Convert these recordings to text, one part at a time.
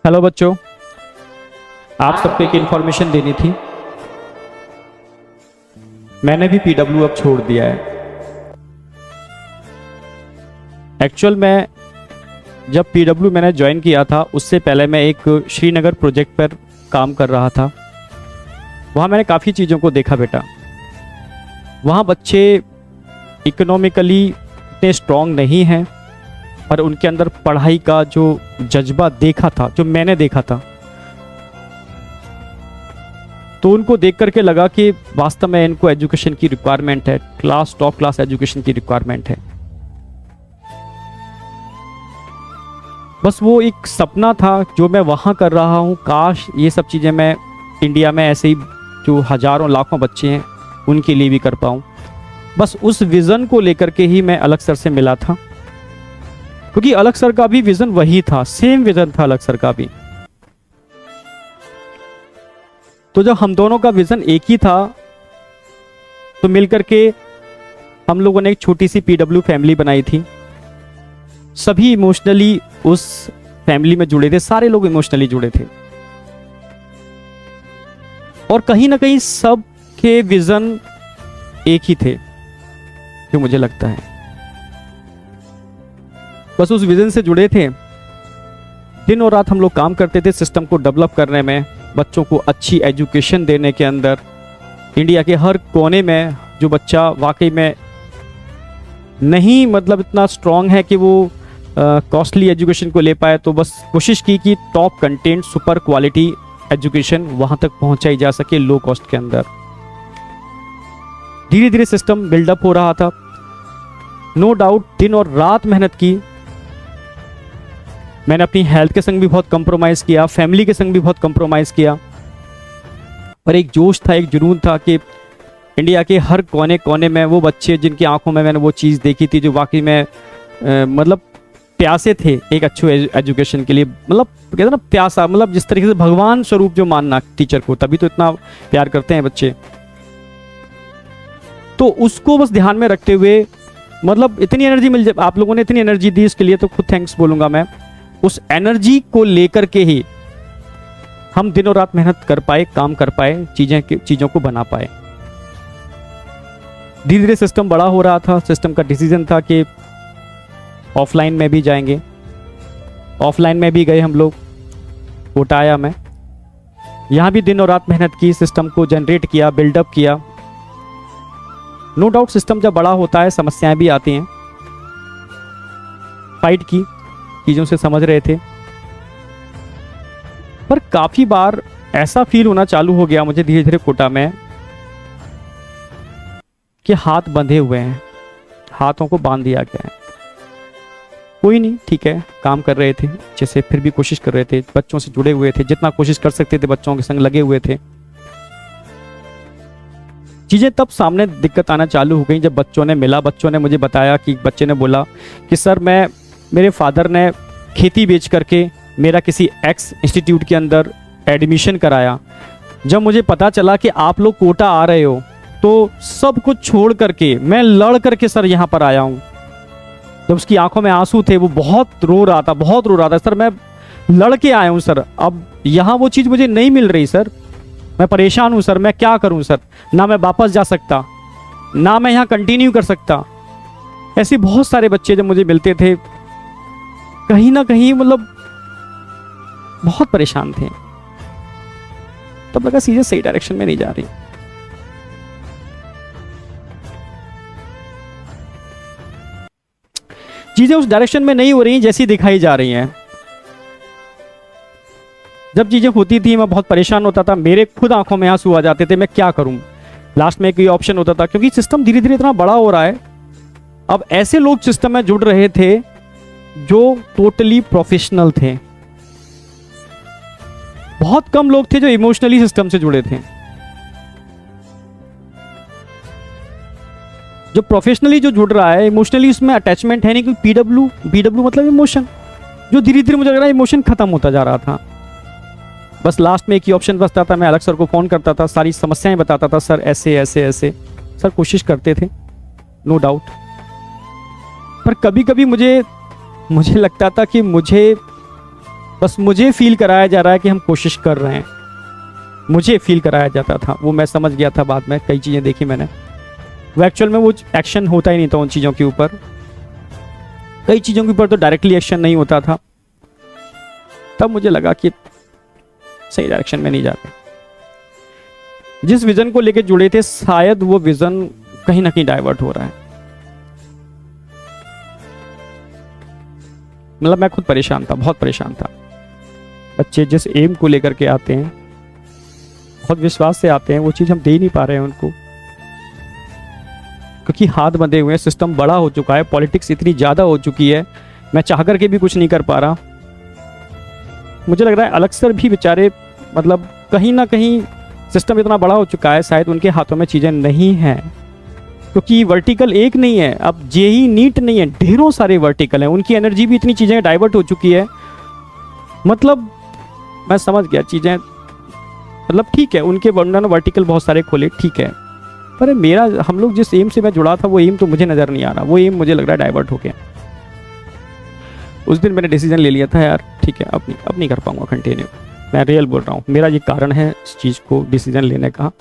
Hello बच्चों, आप सबको एक इन्फॉर्मेशन देनी थी। मैंने भी पीडब्ल्यू अब छोड़ दिया है। एक्चुअल में जब पीडब्ल्यू मैंने ज्वाइन किया था उससे पहले मैं एक श्रीनगर प्रोजेक्ट पर काम कर रहा था। वहाँ मैंने काफ़ी चीज़ों को देखा बेटा। वहाँ बच्चे इकोनॉमिकली इतने स्ट्रांग नहीं हैं, पर उनके अंदर पढ़ाई का जो जज्बा देखा था, जो मैंने देखा था, तो उनको देख करके लगा कि वास्तव में इनको एजुकेशन की रिक्वायरमेंट है, टॉप क्लास एजुकेशन की रिक्वायरमेंट है। बस वो एक सपना था जो मैं वहाँ कर रहा हूँ। काश ये सब चीज़ें मैं इंडिया में ऐसे ही जो हजारों लाखों बच्चे हैं उनके लिए भी कर पाऊँ। बस उस विज़न को लेकर के ही मैं अलग सर से मिला था, क्योंकि अलग सर का भी विज़न वही था, सेम विज़न था अलग सर का भी। तो जब हम दोनों का विज़न एक ही था तो मिलकर के हम लोगों ने एक छोटी सी पीडब्ल्यू फैमिली बनाई थी। सभी इमोशनली उस फैमिली में जुड़े थे, सारे लोग इमोशनली जुड़े थे, और कहीं ना कहीं सब के विज़न एक ही थे, जो मुझे लगता है। बस उस विज़न से जुड़े थे। दिन और रात हम लोग काम करते थे सिस्टम को डेवलप करने में, बच्चों को अच्छी एजुकेशन देने के अंदर। इंडिया के हर कोने में जो बच्चा वाकई में नहीं मतलब इतना स्ट्रांग है कि वो कॉस्टली एजुकेशन को ले पाए, तो बस कोशिश की कि top content, super quality education वहाँ तक पहुँचाई जा सके लो कॉस्ट के अंदर। धीरे धीरे सिस्टम बिल्डअप हो रहा था। नो डाउट दिन और रात मेहनत की। मैंने अपनी हेल्थ के संग भी बहुत कंप्रोमाइज़ किया, फैमिली के संग भी बहुत कंप्रोमाइज़ किया, पर एक जोश था, एक जुनून था कि इंडिया के हर कोने कोने में वो बच्चे जिनकी आंखों में मैंने वो चीज़ देखी थी, जो वाकई में मतलब प्यासे थे एक अच्छे एजुकेशन के लिए। मतलब कहते हैं ना प्यासा, मतलब जिस तरीके से भगवान स्वरूप जो मानना टीचर को, तभी तो इतना प्यार करते हैं बच्चे। तो उसको बस ध्यान में रखते हुए मतलब इतनी एनर्जी मिल जाए, आप लोगों ने इतनी एनर्जी दी, इसके लिए तो खुद थैंक्स बोलूँगा मैं। उस एनर्जी को लेकर के ही हम दिनों रात मेहनत कर पाए, काम कर पाए, चीज़ों को बना पाए। धीरे धीरे सिस्टम बड़ा हो रहा था। सिस्टम का डिसीजन था कि ऑफलाइन में भी जाएंगे। ऑफलाइन में भी गए हम लोग, कोटा आया मैं। यहाँ भी दिन और रात मेहनत की, सिस्टम को जनरेट किया, बिल्डअप किया। नो डाउट सिस्टम जब बड़ा होता है समस्याएं भी आती हैं। फाइट की, चीज़ों से समझ रहे थे, पर काफ़ी बार ऐसा फील होना चालू हो गया मुझे धीरे धीरे कोटा में कि हाथ बंधे हुए हैं, हाथों को बांध दिया गया है। कोई नहीं, ठीक है, काम कर रहे थे अच्छे से, फिर भी कोशिश कर रहे थे, बच्चों से जुड़े हुए थे, जितना कोशिश कर सकते थे बच्चों के संग लगे हुए थे। चीज़ें तब सामने दिक्कत आना चालू हो गई जब बच्चों ने मिला। बच्चों ने मुझे बताया कि बच्चे ने बोला कि सर मेरे फादर ने खेती बेच करके मेरा किसी एक्स इंस्टीट्यूट के अंदर एडमिशन कराया। जब मुझे पता चला कि आप लोग कोटा आ रहे हो तो सब कुछ छोड़ करके मैं लड़ करके सर यहाँ पर आया हूँ। जब उसकी आंखों में आंसू थे, वो बहुत रो रहा था। सर मैं लड़ के आया हूँ सर, अब यहाँ वो चीज़ मुझे नहीं मिल रही सर, मैं परेशान हूँ सर, मैं क्या करूँ सर, ना मैं वापस जा सकता, ना मैं यहाँ कंटिन्यू कर सकता। ऐसे बहुत सारे बच्चे जब मुझे मिलते थे, कहीं ना कहीं मतलब बहुत परेशान थे। तब लगा चीजें सही डायरेक्शन में नहीं जा रही। चीजें उस डायरेक्शन में नहीं हो रही जैसी दिखाई जा रही हैं। जब चीजें होती थी मैं बहुत परेशान होता था, मेरे खुद आंखों में आंसू आ जाते थे, मैं क्या करूं। लास्ट में एक ऑप्शन होता था, क्योंकि सिस्टम धीरे धीरे इतना बड़ा हो रहा है। अब ऐसे लोग सिस्टम में जुड़ रहे थे जो टोटली प्रोफेशनल थे। बहुत कम लोग थे जो इमोशनली सिस्टम से जुड़े थे। जो प्रोफेशनली जो जुड़ रहा है, इमोशनली उसमें अटैचमेंट है नहीं, क्योंकि पीडब्ल्यू मतलब इमोशन, जो धीरे धीरे मुझे लग रहा है इमोशन खत्म होता जा रहा था। बस लास्ट में एक ही ऑप्शन बचता था, मैं अलग सर को फ़ोन करता था, सारी समस्याएं बताता था, सर ऐसे ऐसे ऐसे। सर कोशिश करते थे नो डाउट, पर कभी कभी मुझे लगता था कि मुझे बस मुझे फील कराया जा रहा है कि हम कोशिश कर रहे हैं, मुझे फील कराया जाता था। वो मैं समझ गया था बाद में, कई चीज़ें देखी मैंने। वो एक्चुअल में वो एक्शन होता ही नहीं था उन चीज़ों के ऊपर, कई चीज़ों के ऊपर तो डायरेक्टली एक्शन नहीं होता था। तब मुझे लगा कि सही डायरेक्शन में नहीं जाते। जिस विजन को लेकर जुड़े थे शायद वो विजन कहीं ना कहीं डाइवर्ट हो रहा है। मतलब मैं खुद परेशान था, बहुत परेशान था। बच्चे जिस एम को लेकर के आते हैं, बहुत विश्वास से आते हैं, वो चीज़ हम दे नहीं पा रहे हैं उनको, क्योंकि हाथ बंधे हुए हैं, सिस्टम बड़ा हो चुका है, पॉलिटिक्स इतनी ज़्यादा हो चुकी है, मैं चाह करके भी कुछ नहीं कर पा रहा। मुझे लग रहा है अलग सर भी बेचारे, मतलब कहीं ना कहीं सिस्टम इतना बड़ा हो चुका है, शायद उनके हाथों में चीज़ें नहीं हैं, क्योंकि वर्टिकल एक नहीं है, अब जेई नीट नहीं है, ढेरों सारे वर्टिकल हैं, उनकी एनर्जी भी इतनी चीज़ें डाइवर्ट हो चुकी है। मतलब मैं समझ गया चीज़ें, मतलब ठीक है उनके उन्होंने वर्टिकल बहुत सारे खोले, ठीक है, पर मेरा, हम लोग जिस एम से मैं जुड़ा था वो एम तो मुझे नज़र नहीं आ रहा, वो एम मुझे लग रहा है डाइवर्ट हो गया। उस दिन मैंने डिसीजन ले लिया था यार ठीक है अब नहीं कर पाऊंगा कंटिन्यू, मैं रियल बोल रहा हूँ, मेरा ये कारण है इस चीज़ को डिसीजन लेने का।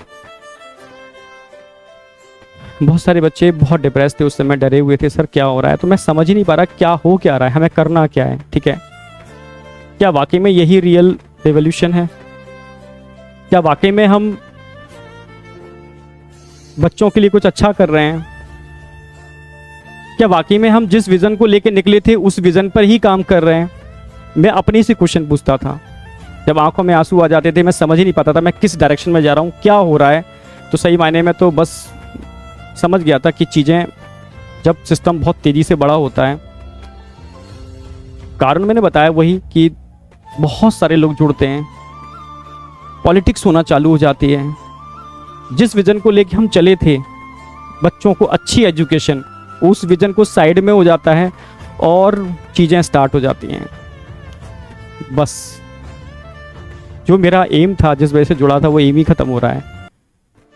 बहुत सारे बच्चे बहुत डिप्रेस थे उस समय, डरे हुए थे सर क्या हो रहा है, तो मैं समझ ही नहीं पा रहा क्या हो क्या रहा है, हमें करना क्या है। ठीक है, क्या वाकई में यही रियल रेवोल्यूशन है? क्या वाकई में हम बच्चों के लिए कुछ अच्छा कर रहे हैं? क्या वाकई में हम जिस विजन को लेकर निकले थे उस विजन पर ही काम कर रहे हैं? मैं अपनी से क्वेश्चन पूछता था, जब आंखों में आंसू आ जाते थे, मैं समझ ही नहीं पाता था मैं किस डायरेक्शन में जा रहा हूँ, क्या हो रहा है। तो सही मायने में तो बस समझ गया था कि चीज़ें, जब सिस्टम बहुत तेज़ी से बड़ा होता है, कारण मैंने बताया वही कि बहुत सारे लोग जुड़ते हैं, पॉलिटिक्स होना चालू हो जाती है। जिस विजन को लेकर हम चले थे, बच्चों को अच्छी एजुकेशन, उस विजन को साइड में हो जाता है और चीज़ें स्टार्ट हो जाती हैं। बस जो मेरा एम था, जिस वजह से जुड़ा था, वो एम ही ख़त्म हो रहा है।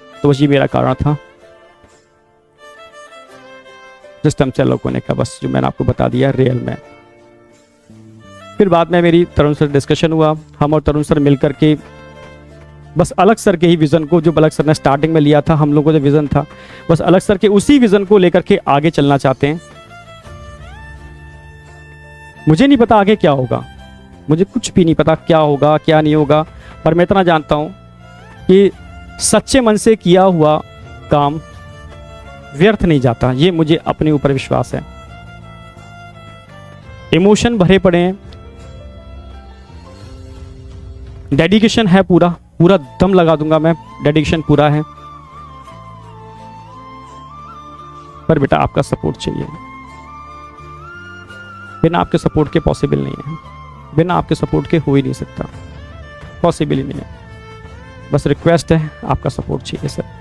तो बस ये मेरा कारण था सिस्टम से अलग होने का, बस जो मैंने आपको बता दिया रियल में। फिर बाद में मेरी तरुण सर डिस्कशन हुआ, हम और तरुण सर मिलकर के बस अलग सर के ही विज़न को, जो अलग सर ने स्टार्टिंग में लिया था, हम लोगों को जो विज़न था, बस अलग सर के उसी विज़न को लेकर के आगे चलना चाहते हैं। मुझे नहीं पता आगे क्या होगा, मुझे कुछ भी नहीं पता क्या होगा क्या नहीं होगा, पर मैं इतना जानता हूँ कि सच्चे मन से किया हुआ काम व्यर्थ नहीं जाता, ये मुझे अपने ऊपर विश्वास है। इमोशन भरे पड़े हैं, डेडिकेशन है, पूरा दम लगा दूंगा मैं, डेडिकेशन पूरा है, पर बेटा आपका सपोर्ट चाहिए। बिना आपके सपोर्ट के पॉसिबल नहीं है, बिना आपके सपोर्ट के हो ही नहीं सकता, पॉसिबल ही नहीं है। बस रिक्वेस्ट है, आपका सपोर्ट चाहिए सर।